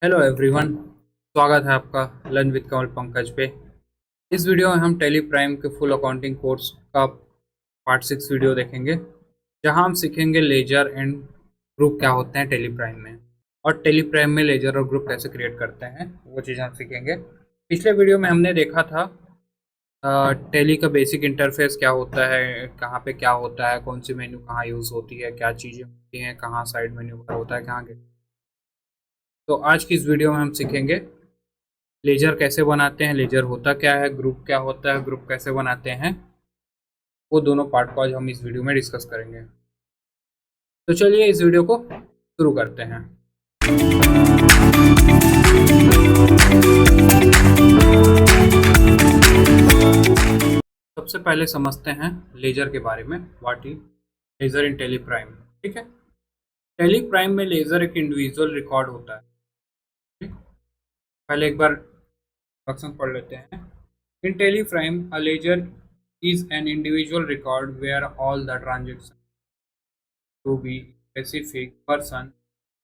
Hello everyone. स्वागत है आपका लर्न विद कमल पंकज पे। इस वीडियो में हम टेली प्राइम के फुल अकाउंटिंग कोर्स का पार्ट 6 वीडियो देखेंगे, जहां हम सीखेंगे लेजर एंड ग्रुप क्या होते हैं टेली प्राइम में, और टेली प्राइम में लेजर और ग्रुप कैसे क्रिएट करते हैं वो चीज़ हम सीखेंगे। पिछले वीडियो में हमने देखा था टेली का बेसिक इंटरफेस क्या होता है, कहाँ पे क्या होता है, कौन सी मेन्यू कहाँ यूज़ होती है, क्या चीज़ें होती हैं, कहाँ साइड मेन्यू पर होता है, कहाँ के। तो आज की इस वीडियो में हम सीखेंगे लेजर कैसे बनाते हैं, लेजर होता क्या है, ग्रुप क्या होता है, ग्रुप कैसे बनाते हैं। वो दोनों पार्ट को आज हम इस वीडियो में डिस्कस करेंगे। तो चलिए इस वीडियो को शुरू करते हैं। सबसे पहले समझते हैं लेजर के बारे में। What is ledger in Tally Prime. ठीक है, टेली प्राइम में लेजर एक इंडिविजुअल रिकॉर्ड होता है। ठीक? पहले एक बार इंट्रोडक्शन पढ़ लेते हैं। In Tally Prime a ledger is an individual record where all the transactions to be specific person,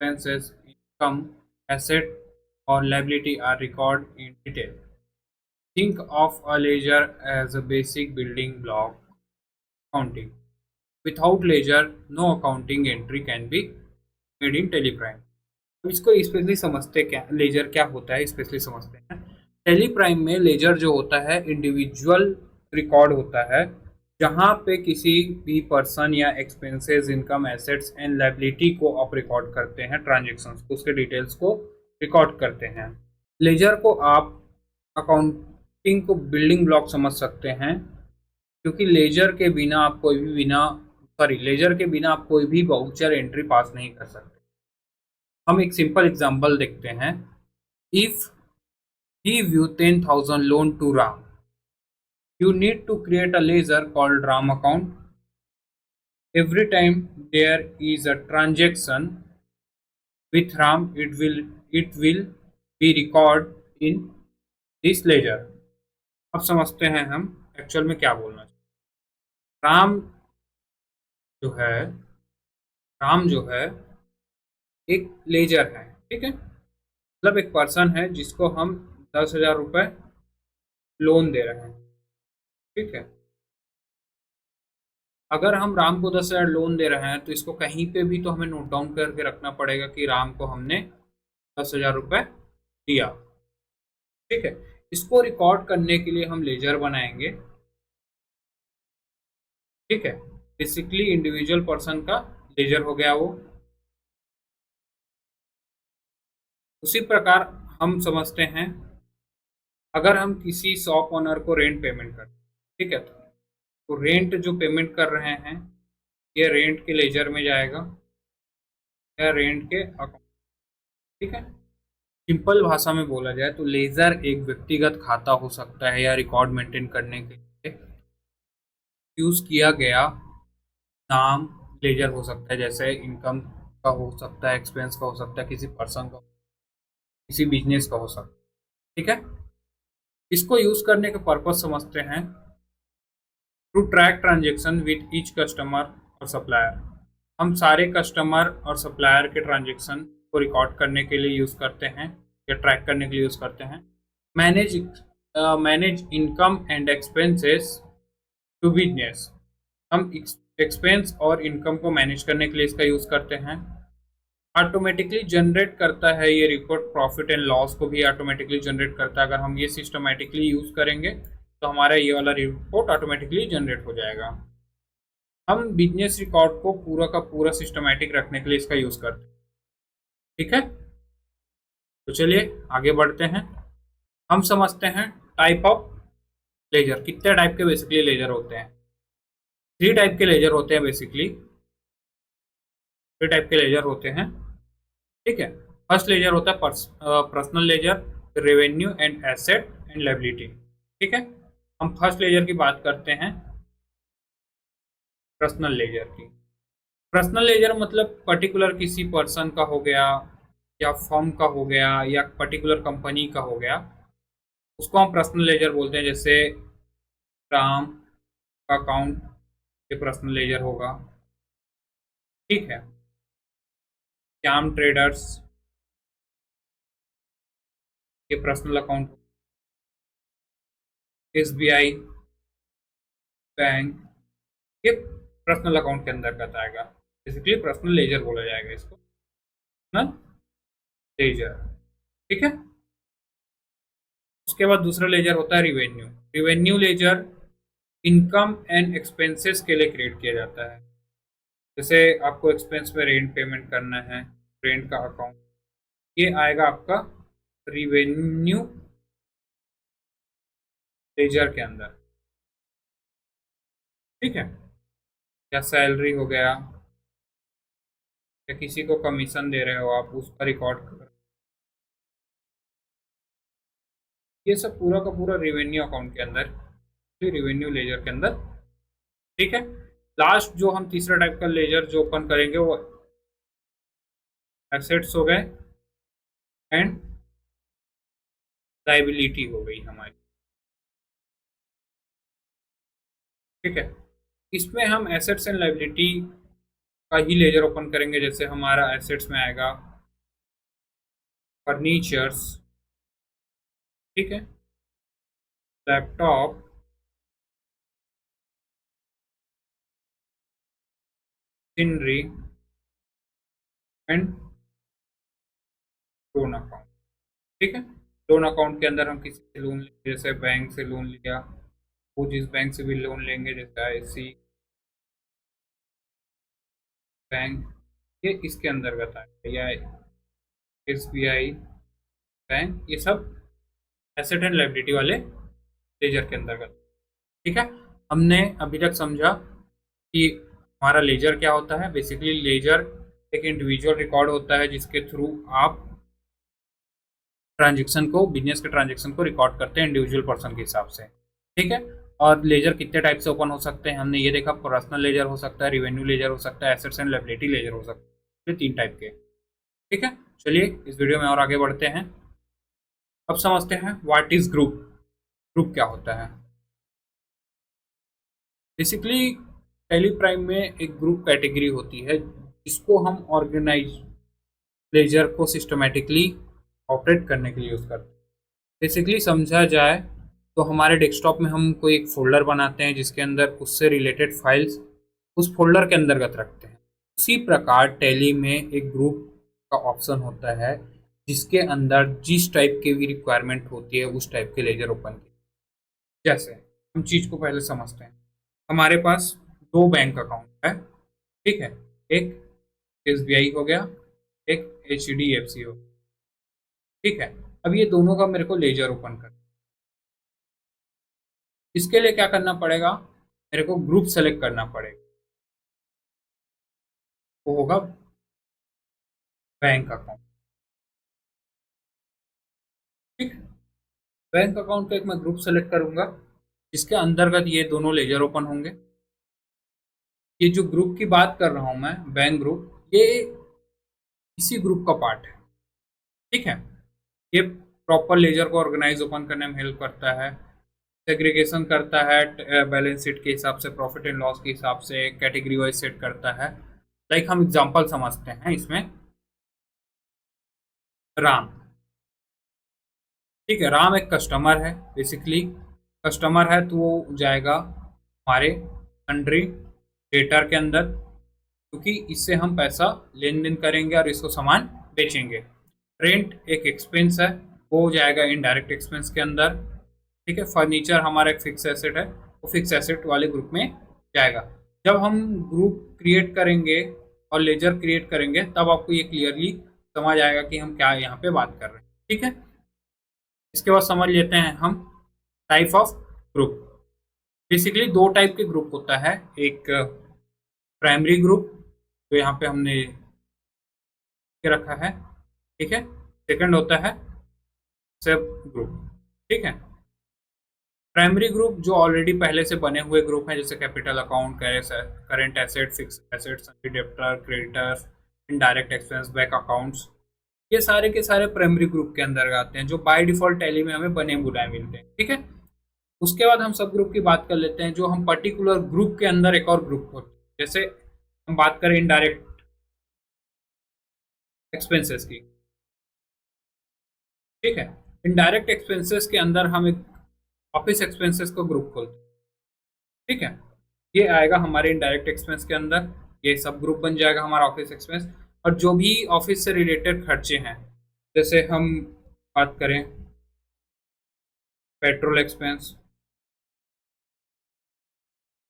expenses, income, asset or liability are recorded in detail. Think of a ledger as a basic building block accounting. Without ledger, no accounting entry can be made in teleprime. अब इसको specially समझते क्या, laser क्या होता है specially समझते हैं। Tele Prime में लेजर जो होता है इंडिविजुअल रिकॉर्ड होता है, जहां पे किसी भी पर्सन या expenses, income, assets and liability को आप रिकॉर्ड करते हैं, ट्रांजेक्शन्स को, उसके डिटेल्स को रिकॉर्ड करते हैं। लेजर को आप अकाउंटिंग को बिल्डिंग ब्लॉक समझ सकते हैं, क्योंकि लेजर के बिना आप कोई भी वाउचर एंट्री पास नहीं कर सकते। हम एक सिंपल एग्जांपल देखते हैं। If he view 10,000 loan to Ram, you need to create a ledger called Ram account. Every time there is a transaction with Ram, it will be recorded in this ledger. अब समझते हैं हम actual में क्या बोलना चाहिए। राम जो है राम जो है एक लेजर है। ठीक है, मतलब एक पर्सन है जिसको हम 10,000 रुपये लोन दे रहे हैं। ठीक है, अगर हम राम को 10,000 लोन दे रहे हैं तो इसको कहीं पे भी तो हमें नोट डाउन करके रखना पड़ेगा कि राम को हमने 10,000 रुपये दिया। ठीक है, इसको रिकॉर्ड करने के लिए हम लेजर बनाएंगे। ठीक है, बेसिकली इंडिविजुअल पर्सन का लेजर हो गया वो। उसी प्रकार हम समझते हैं, अगर हम किसी शॉप ओनर को रेंट पेमेंट करते हैं, ठीक है, तो रेंट जो पेमेंट कर रहे हैं ये रेंट के लेजर में जाएगा या रेंट के अकाउंट। ठीक है, सिंपल भाषा में बोला जाए तो लेजर एक व्यक्तिगत खाता हो सकता है या रिकॉर्ड मेंटेन करने के लिए यूज किया गया नाम लेजर हो सकता है। जैसे इनकम का हो सकता है, एक्सपेंस का हो सकता है, किसी पर्सन का, किसी बिजनेस का हो सकता है। ठीक है, इसको यूज करने के पर्पज समझते हैं। To track transaction with each customer और सप्लायर, हम सारे कस्टमर और सप्लायर के ट्रांजेक्शन को रिकॉर्ड करने के लिए यूज करते हैं या ट्रैक करने के लिए यूज करते हैं। Manage manage income and expenses to business, हम एक्सपेंस और इनकम को मैनेज करने के लिए इसका यूज करते हैं। ऑटोमेटिकली जनरेट करता है ये रिपोर्ट, प्रॉफिट एंड लॉस को भी ऑटोमेटिकली जनरेट करता है। अगर हम ये सिस्टमेटिकली यूज करेंगे तो हमारा ये वाला रिपोर्ट ऑटोमेटिकली जनरेट हो जाएगा। हम बिजनेस रिकॉर्ड को पूरा का पूरा सिस्टमेटिक रखने के लिए इसका यूज करते हैं। ठीक है, तो चलिए आगे बढ़ते हैं। हम समझते हैं टाइप ऑफ लेजर। कितने टाइप के बेसिकली लेजर होते हैं? 3 टाइप के लेजर होते हैं बेसिकली। 3 टाइप के लेजर होते हैं। ठीक है, फर्स्ट लेजर होता है personal ledger, revenue and asset and liability. ठीक है, हम फर्स्ट लेजर की बात करते हैं, पर्सनल लेजर की। पर्सनल लेजर मतलब पर्टिकुलर किसी पर्सन का हो गया या फर्म का हो गया या पर्टिकुलर कंपनी का हो गया, उसको हम पर्सनल लेजर बोलते हैं। जैसे राम का अकाउंट ये पर्सनल लेजर होगा। ठीक है, श्याम ट्रेडर्स ये पर्सनल अकाउंट, एसबीआई बैंक, ये पर्सनल अकाउंट के अंतर्गत आएगा। बेसिकली पर्सनल लेजर बोला जाएगा इसको, पर्सनल लेजर। ठीक है। उसके बाद दूसरा लेजर होता है revenue. Revenue ledger income and expenses के लिए क्रिएट किया जाता है। जैसे आपको एक्सपेंस में रेंट पेमेंट करना है, रेंट का अकाउंट, ये आएगा आपका रिवेन्यू लेजर के अंदर। ठीक है। या सैलरी हो गया, या किसी को कमीशन दे रहे हो आप, उसका रिकॉर्ड कर, ये सब पूरा का पूरा रिवेन्यू अकाउंट के अंदर, रिवेन्यू लेजर के अंदर। ठीक है। लास्ट जो हम तीसरा टाइप का लेजर जो ओपन करेंगे वो एसेट्स हो गए एंड लाइबिलिटी हो गई हमारी। ठीक है। इसमें हम एसेट्स एंड लाइबिलिटी का ही लेजर ओपन करेंगे। जैसे हमारा एसेट्स में आएगा फर्नीचर्स, ठीक है, laptop, machinery and loan account. ठीक है। लोन अकाउंट के अंदर हम किसी से लोन लेंगे, जैसे बैंक से लोन लिया, वो जिस बैंक से भी लोन लेंगे, जैसे आईसी बैंक, ये इसके अंतर्गत आएगा, या एसबीआई बैंक, ये सब एसेट एंड लायबिलिटी वाले लेजर के अंतर्गत। ठीक है। हमने अभी तक समझा कि हमारा लेजर क्या होता है। बेसिकली लेजर एक इंडिविजुअल रिकॉर्ड होता है जिसके थ्रू आप ट्रांजेक्शन को, बिजनेस के ट्रांजेक्शन को रिकॉर्ड करते हैं इंडिविजुअल पर्सन के हिसाब से। ठीक है। और लेजर कितने टाइप से ओपन हो सकते हैं हमने ये देखा। पर्सनल लेजर हो सकता है, रिवेन्यू लेजर हो सकता है, एसेट्स एंड लायबिलिटी लेजर हो सकता है। ये 3 टाइप के। ठीक है। चलिए इस वीडियो में और आगे बढ़ते हैं। अब समझते हैं व्हाट इज ग्रुप। ग्रुप क्या होता है। बेसिकली टैली प्राइम में एक ग्रुप कैटेगरी होती है जिसको हम ऑर्गेनाइज लेजर को सिस्टमेटिकली ऑपरेट करने के लिए यूज़ करते हैं। बेसिकली समझा जाए तो हमारे डेस्कटॉप में हम कोई एक फोल्डर बनाते हैं जिसके अंदर उससे रिलेटेड फाइल्स उस फोल्डर के अंतर्गत रखते हैं। उसी प्रकार टैली में एक ग्रुप का ऑप्शन होता है जिसके अंदर जिस टाइप की भी रिक्वायरमेंट होती है उस टाइप के लेजर ओपन किए। जैसे हम चीज़ को पहले समझते हैं। हमारे पास 2 बैंक अकाउंट है। ठीक है। एक एसबीआई हो गया, एक एचडीएफसी हो गया। ठीक है। अब ये दोनों का मेरे को लेजर ओपन कर, इसके लिए क्या करना पड़ेगा, मेरे को ग्रुप सेलेक्ट करना पड़ेगा। वो होगा बैंक अकाउंट। ठीक है। बैंक अकाउंट का एक मैं ग्रुप सेलेक्ट करूंगा जिसके अंतर्गत ये दोनों लेजर ओपन होंगे। ये जो ग्रुप की बात कर रहा हूं मैं, बैंक ग्रुप, ये इसी ग्रुप का पार्ट है। ठीक है। ये प्रॉपर लेजर को ऑर्गेनाइज ओपन करने में हेल्प करता है, सेग्रीगेशन करता है बैलेंस शीट के हिसाब से, प्रॉफिट एंड लॉस के हिसाब से कैटेगरी वाइज सेट करता है। लाइक हम एग्जांपल समझते हैं इसमें। राम, ठीक है, राम एक कस्टमर है। बेसिकली कस्टमर है तो वो जाएगा हमारे कंट्री डेटर के अंदर, क्योंकि इससे हम पैसा लेन देन करेंगे और इसको सामान बेचेंगे। रेंट एक एक्सपेंस है, वो जाएगा इनडायरेक्ट एक्सपेंस के अंदर। ठीक है। फर्नीचर हमारा एक फिक्स एसेट है, वो फिक्स एसेट वाले ग्रुप में जाएगा। जब हम ग्रुप क्रिएट करेंगे और लेजर क्रिएट करेंगे तब आपको ये क्लियरली समझ आएगा कि हम क्या यहाँ पे बात कर रहे हैं। ठीक है। इसके बाद समझ लेते हैं हम type of group. Basically 2 type के ग्रुप होता है। एक प्राइमरी ग्रुप जो यहाँ पे हमने के रखा है। ठीक है। सेकंड होता है सब ग्रुप। ठीक है। प्राइमरी ग्रुप जो ऑलरेडी पहले से बने हुए ग्रुप हैं, जैसे capital account, current asset, fix assets, debtor, creditors, indirect expense, bank accounts, ये सारे के सारे प्राइमरी ग्रुप के अंदर आते हैं जो बाय डिफॉल्ट टैली में हमें बने बुलाए मिलते हैं। ठीक है। उसके बाद हम सब ग्रुप की बात कर लेते हैं, जो हम पर्टिकुलर ग्रुप के अंदर एक और ग्रुप होते हैं। जैसे हम बात करें इनडायरेक्ट एक्सपेंसेस की। ठीक है। इनडायरेक्ट एक्सपेंसेस के अंदर हम एक ऑफिस एक्सपेंसेस को ग्रुप खोलते हैं, ठीक है। ये आएगा हमारे इनडायरेक्ट एक्सपेंस के अंदर, ये सब ग्रुप बन जाएगा हमारा ऑफिस एक्सपेंस। और जो भी ऑफिस से रिलेटेड खर्चे हैं, जैसे हम बात करें पेट्रोल एक्सपेंस,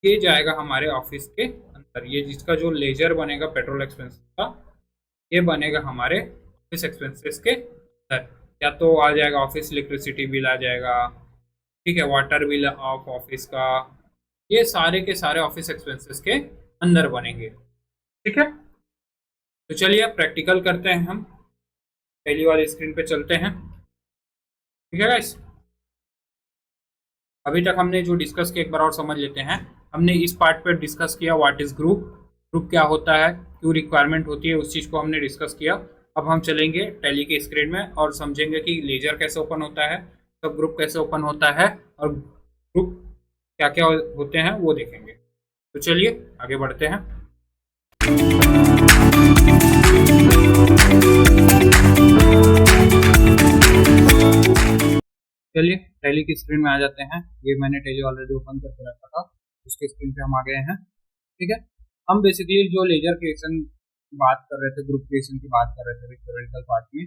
ये जाएगा हमारे ऑफिस के अंदर। ये जिसका जो लेजर बनेगा पेट्रोल एक्सपेंस का, ये बनेगा हमारे ऑफिस एक्सपेंसेस के अंदर। या तो आ जाएगा ऑफिस इलेक्ट्रिसिटी बिल आ जाएगा, ठीक है, वाटर बिल ऑफ ऑफिस का, ये सारे के सारे ऑफिस एक्सपेंसेस के अंदर बनेंगे, ठीक है। तो चलिए अब प्रैक्टिकल करते हैं, हम पहली वाली स्क्रीन पे चलते हैं, ठीक है गाइस। अभी तक हमने जो डिस्कस किया एक बार और समझ लेते हैं। हमने इस पार्ट पर डिस्कस किया व्हाट इज ग्रुप, ग्रुप क्या होता है, क्यों रिक्वायरमेंट होती है, उस चीज़ को हमने डिस्कस किया। अब हम चलेंगे टैली के स्क्रीन में और समझेंगे कि लेजर कैसे ओपन होता है, सब ग्रुप कैसे ओपन होता है, और ग्रुप क्या क्या होते हैं वो देखेंगे। तो चलिए आगे बढ़ते हैं। चलिए टैली की स्क्रीन में आ जाते हैं। ये मैंने टैली ऑलरेडी ओपन करके रखा था, उसके स्क्रीन पे हम आ गए हैं, ठीक है। हम बेसिकली जो लेजर क्रिएशन बात कर रहे थे, ग्रुप क्रिएशन की बात कर रहे थे थ्योरेटिकल पार्ट में,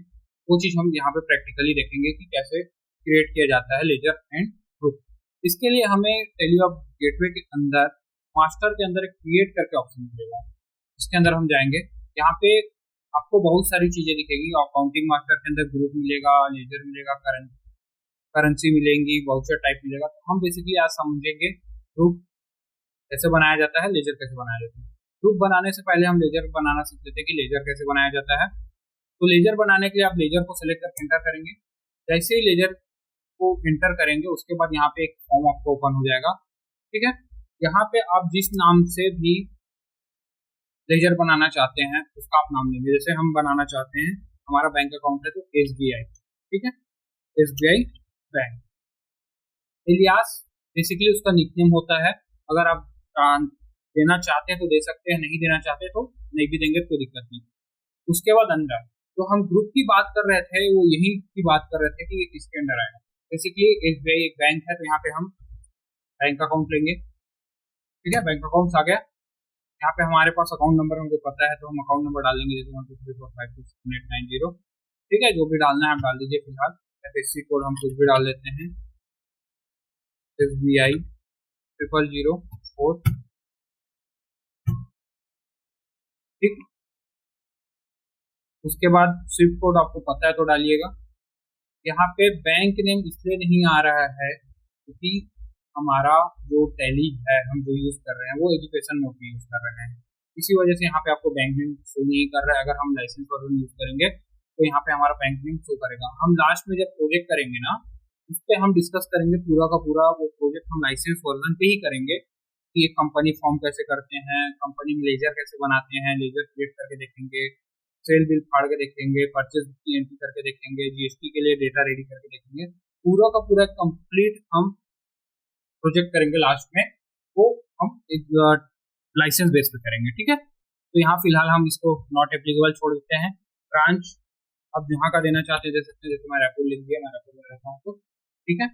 वो चीज़ हम यहाँ पे प्रैक्टिकली देखेंगे कि कैसे क्रिएट किया जाता है लेजर एंड ग्रुप। इसके लिए हमें टैली ऑफ गेटवे के अंदर मास्टर के अंदर एक क्रिएट करके ऑप्शन मिलेगा। इसके अंदर हम जाएंगे, यहाँ पे आपको बहुत सारी चीज़ें दिखेगी। अकाउंटिंग मास्टर के अंदर ग्रुप मिलेगा, लेजर मिलेगा, करेंसी मिलेंगी, वाउचर टाइप मिलेगा। तो हम बेसिकली आज समझेंगे ग्रुप कैसे बनाया जाता है, लेजर कैसे बनाया जाता है। ग्रुप बनाने से पहले हम लेजर बनाना सीख लेते हैं कि लेजर कैसे बनाया जाता है। तो लेजर बनाने के लिए आप लेजर को सिलेक्ट करके एंटर करेंगे। जैसे ही लेजर को एंटर करेंगे उसके बाद यहाँ पे एक फॉर्म आपको ओपन हो जाएगा, ठीक है। यहाँ पे आप जिस नाम से भी लेजर बनाना चाहते हैं उसका आप नाम लेंगे। जैसे हम बनाना चाहते हैं, हमारा बैंक अकाउंट है तो SBI, ठीक है, SBI बैंक। इलियास बेसिकली उसका निकनेम होता है। अगर आप देना चाहते हैं तो दे सकते हैं, नहीं देना चाहते तो नहीं भी देंगे, कोई दिक्कत नहीं। उसके बाद अंडर, तो हम ग्रुप की बात कर रहे थे, वो यही की बात कर रहे थे कि किसके अंडर आएगा। बेसिकली SBI एक बैंक है, तो यहाँ पे हम बैंक अकाउंट लेंगे, ठीक है। बैंक अकाउंट आ गया, यहाँ पे हमारे पास अकाउंट नंबर हमको पता है तो हम अकाउंट नंबर डाल देंगे, जैसे 123456789, ठीक है। जो भी डालना है आप डाल दीजिए। फिलहाल FSC कोड हम कुछ भी डाल लेते हैं, SBI 0004, ठीक। उसके बाद स्विफ्ट कोड आपको पता है तो डालिएगा। यहाँ पे बैंक नेम इसलिए नहीं आ रहा है क्योंकि हमारा जो टैली है हम जो यूज कर रहे हैं वो एजुकेशन मोड में यूज कर रहे हैं, इसी वजह से यहाँ पे आपको बैंक नेम शो नहीं कर रहा है। अगर हम लाइसेंस वर्जन यूज करेंगे तो यहाँ पे हमारा बैंक नेम शो करेगा। हम लास्ट में जब प्रोजेक्ट करेंगे ना, उस पर हम डिस्कस करेंगे पूरा का पूरा वो प्रोजेक्ट हम लाइसेंस वर्जन पे ही करेंगे कि एक कंपनी फॉर्म कैसे करते हैं, कंपनी में लेजर कैसे बनाते हैं, लेजर क्रिएट करके देखेंगे, सेल बिल फाड़ के देखेंगे, परचेज की एंट्री करके देखेंगे, GST के लिए डेटा रेडी करके देखेंगे। पूरा का पूरा कंप्लीट हम प्रोजेक्ट करेंगे लास्ट में, वो हम एक लाइसेंस बेस पे करेंगे, ठीक है। तो यहाँ फिलहाल हम इसको नॉट एप्लीकेबल छोड़ देते हैं। ब्रांच अब यहाँ का देना चाहते हैं दे सकते हैं, जैसे मैं रायपुर लिख दिया, मैं रायपुर में रहता हूँ तो ठीक है।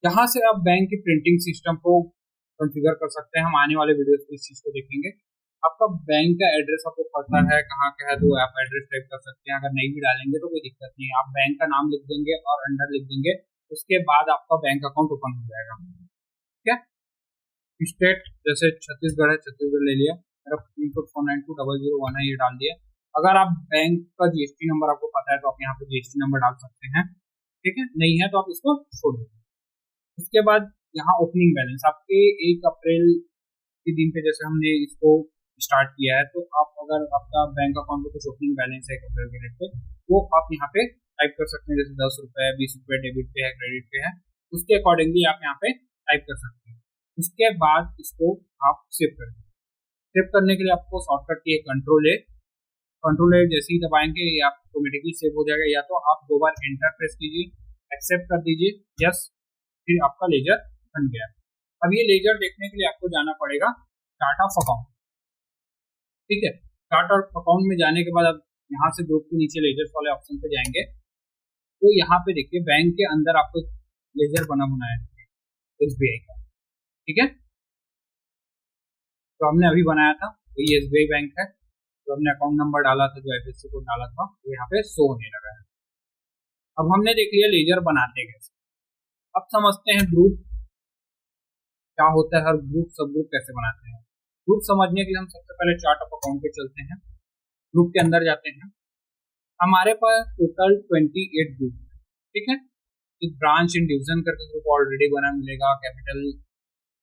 यहाँ से आप बैंक की प्रिंटिंग सिस्टम को कॉन्फ़िगर कर सकते हैं। हम आने वाले वीडियोस में इस चीज़ को देखेंगे। आपका बैंक का एड्रेस आपको पता है कहाँ का है तो आप एड्रेस टाइप कर सकते हैं। अगर नहीं भी डालेंगे तो कोई दिक्कत नहीं है, आप बैंक का नाम लिख देंगे और अंडर लिख देंगे, उसके बाद आपका बैंक अकाउंट ओपन हो जाएगा, ठीक है। स्टेट जैसे छत्तीसगढ़ है, छत्तीसगढ़ ले लिया। मेरा पिन कोड 4920001 है, ये डाल दिया। अगर आप बैंक का GST नंबर आपको पता है तो आप यहाँ पे GST नंबर डाल सकते हैं, ठीक है। नहीं है तो आप इसको छोड़ दीजिए। उसके बाद यहाँ ओपनिंग बैलेंस आपके 1 अप्रैल के दिन पे जैसे हमने इसको स्टार्ट किया है, तो आप अगर आपका बैंक अकाउंट में कुछ ओपनिंग बैलेंस है 1 अप्रैल के डेट पे, वो आप यहाँ पे टाइप कर सकते हैं। जैसे 10 रुपये, 20 रुपये डेबिट पे है, क्रेडिट पे है, उसके अकॉर्डिंगली आप यहाँ पे टाइप कर सकते हैं। उसके बाद इसको आप सेव कर दें। सेव करने के लिए आपको शॉर्टकट की कंट्रोल ए जैसे ही दबाएंगे ये ऑटोमेटिकली सेव हो जाएगा। या तो आप 2 बार एंटर प्रेस कीजिए, एक्सेप्ट कर दीजिए, यस, फिर आपका लेजर बन गया। अब ये लेजर देखने के लिए आपको जाना पड़ेगा चार्ट ऑफ अकाउंट, ठीक है। चार्ट ऑफ अकाउंट में जाने के बाद अब यहाँ से ग्रुप के नीचे लेजर्स वाले ऑप्शन पे जाएंगे। तो यहाँ पे देखिए बैंक के अंदर आपको लेजर बना बनाया SBI का, ठीक है। तो हमने अभी बनाया था, तो ये SBI बैंक है, तो हमने अकाउंट नंबर डाला था, जो IFSC कोड डाला था, तो यहाँ पे शो होने लगा है। अब हमने देख लिया लेजर बनाते कैसे। अब समझते हैं ग्रुप क्या होता है और ग्रुप सब ग्रुप कैसे बनाते हैं। ग्रुप समझने के लिए हम सबसे पहले चार्ट ऑफ अकाउंट पे चलते हैं, ग्रुप के अंदर जाते हैं। हमारे पास टोटल 28 ग्रुप है, ठीक है। एक ब्रांच इन डिवीजन करके ग्रुप ऑलरेडी बना मिलेगा, कैपिटल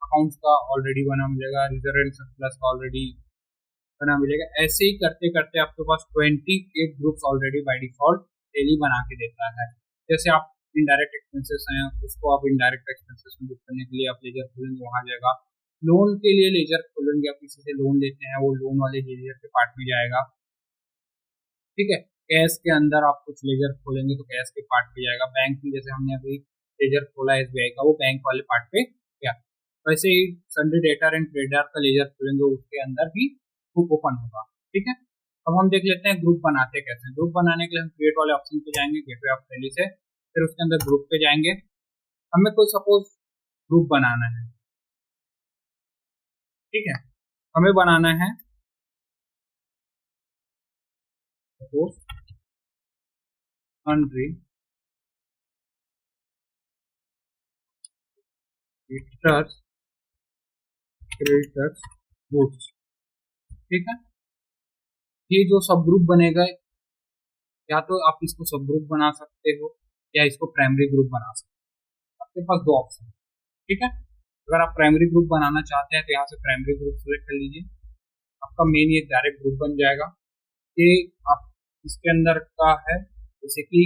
अकाउंट्स का ऑलरेडी बना मिलेगा, रिजर्व एंड सरप्लस का ऑलरेडी बना मिलेगा। ऐसे ही करते करते आपके पास 28 groups already by default daily बना के देता है। जैसे आप इनडायरेक्ट एक्सपेंसेस हैं, उसको आप इनडायरेक्ट एक्सपेंसेस में बुक करने के लिए आप लेजर खोलेंगे, वहां जाएगा। लोन के लिए लेजर खोलेंगे, आप किसी से लोन लेते हैं, वो लोन वाले लेजर के पार्ट में जाएगा, ठीक है। कैश के अंदर आप कुछ लेजर खोलेंगे तो कैश के पार्ट पे जाएगा। बैंक में जैसे हमने अभी लेजर खोला SBI का, वो बैंक वाले पार्ट पे गया। वैसे ही सन्डे डेटर एंड ट्रेडर का लेजर खोलेंगे, उसके अंदर भी बुक ओपन होगा, ठीक है। अब हम देख लेते हैं ग्रुप बनाते कैसे। ग्रुप बनाने के लिए हम क्रिएट वाले ऑप्शन पे जाएंगे, गेटवे ऑफ टैली से, फिर उसके अंदर ग्रुप पे जाएंगे। हमें कोई सपोज ग्रुप बनाना है, ठीक है। हमें बनाना है सपोज सन्ड्री क्रेडिटर्स गुड्स, ठीक है। ये जो सब ग्रुप बनेगा, या तो आप इसको सब ग्रुप बना सकते हो या इसको प्राइमरी ग्रुप बना सकते हो। आपके पास दो ऑप्शन, ठीक है। अगर आप प्राइमरी ग्रुप बनाना चाहते हैं तो यहाँ से प्राइमरी ग्रुप सेलेक्ट कर लीजिए, आपका मेन ये डायरेक्ट ग्रुप बन जाएगा। ये आप इसके अंदर का है, जैसे कि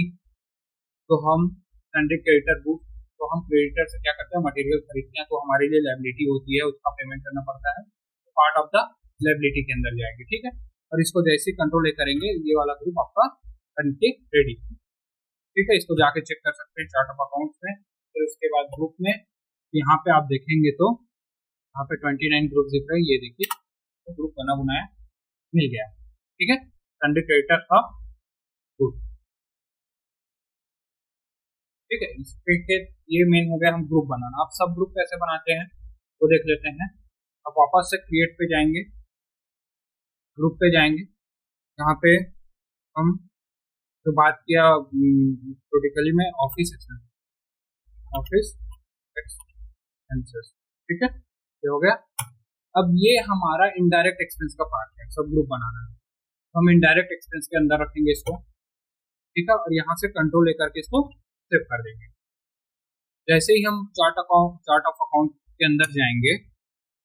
तो हम सन्डे क्रेडिटर गुड्स, तो हम क्रेडिटर से क्या करते हैं, मटेरियल खरीदते हैं, तो हमारे लिए लायबिलिटी होती है, उसका पेमेंट करना पड़ता है, पार्ट ऑफ द लायबिलिटी के अंदर जाएगी, ठीक है। और इसको जैसे कंट्रोल करेंगे, ये वाला ग्रुप आपका बनके रेडी, ठीक है। इसको जाके चेक कर सकते हैं चार्ट ऑफ अकाउंट्स में। फिर उसके बाद ग्रुप में यहाँ पे आप देखेंगे तो यहाँ पे 29 ग्रुप दिख रहे हैं, ये देखिए, तो ग्रुप बना बनाया मिल गया, ठीक है। सन्डे क्रेडिटर का ग्रुप, ठीक है। इसके ये मेन हो गया हम ग्रुप बनाना। अब सब ग्रुप कैसे बनाते हैं वो देख लेते हैं। अब वापस से क्रिएट पे जाएंगे, ग्रुप पे जाएंगे, यहाँ पे हम तो बात किया प्रोटिकली में ऑफिस एक्सपेंसेस, ठीक है, ये हो गया। अब ये हमारा इनडायरेक्ट एक्सपेंस का पार्ट है, सब ग्रुप बनाना है, तो हम इनडायरेक्ट एक्सपेंस के अंदर रखेंगे इसको, ठीक है। और यहाँ से कंट्रोल लेकर के इसको सेव कर देंगे। जैसे ही हम चार्ट ऑफ अकाउंट के अंदर जाएंगे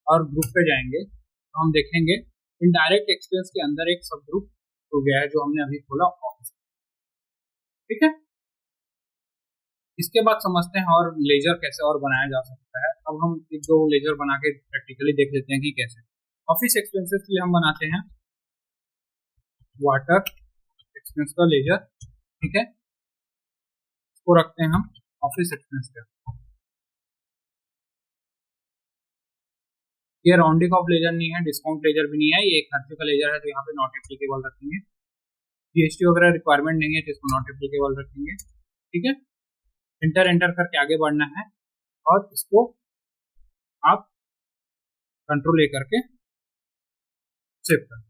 और ग्रुप पे जाएंगे, तो हम देखेंगे इनडायरेक्ट एक्सपेंस के अंदर एक सब ग्रुप हो गया है, जो हमने अभी खोला ऑफिस, ठीक है। इसके बाद समझते हैं और लेजर कैसे और बनाया जा सकता है। अब हम एक दो लेजर बना के प्रैक्टिकली देख लेते हैं कि कैसे। ऑफिस एक्सपेंसेस के लिए हम बनाते हैं वाटर एक्सपेंस का लेजर, ठीक है। इसको रखते हैं हम ऑफिस एक्सपेंस का। ये राउंडिंग ऑफ लेजर नहीं है, डिस्काउंट लेजर भी नहीं है, ये एक खर्चे का लेजर है, तो यहाँ पे नॉट एप्लीकेबल रखेंगे। GST वगैरह रिक्वायरमेंट नहीं है, तो इसको नॉट एप्लीकेबल रखेंगे, ठीक है। एंटर करके आगे बढ़ना है और इसको आप कंट्रोल ले करके सेव कर।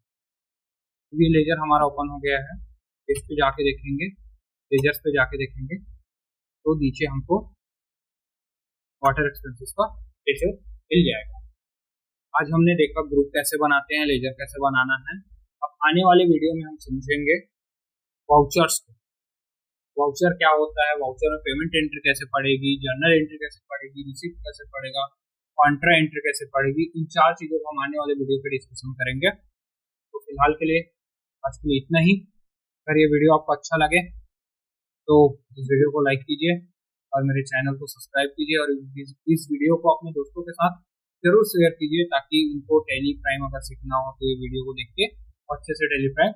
ये लेजर हमारा ओपन हो गया है। इस पे जाके देखेंगे, लेजर्स पे जाके देखेंगे तो नीचे हमको वाटर एक्सपेंसेस का लेजर मिल जाएगा। आज हमने देखा ग्रुप कैसे बनाते हैं, लेजर कैसे बनाना है। अब आने वाले वीडियो में हम समझेंगे वाउचर्स को। वाउचर क्या होता है, वाउचर में पेमेंट एंट्री कैसे पड़ेगी, जर्नल एंट्री कैसे पड़ेगी, रिसिप्ट कैसे पड़ेगा, कॉन्ट्रा एंट्री कैसे पड़ेगी, इन चार चीजों को हम आने वाले वीडियो पे डिस्कशन करेंगे। तो फिलहाल के लिए आज के लिए इतना ही। अगर ये वीडियो आपको अच्छा लगे तो इस वीडियो को लाइक कीजिए और मेरे चैनल को सब्सक्राइब कीजिए, और इस वीडियो को अपने दोस्तों के साथ जरूर शेयर कीजिए, ताकि उनको टैली प्राइम अगर सीखना हो तो ये वीडियो को देख के अच्छे से टैली प्राइम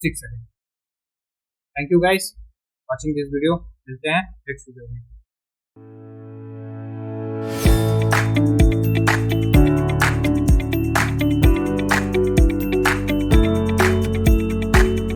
सीख सकें। Thank you guys watching this video. मिलते हैं नेक्स्ट वीडियो में।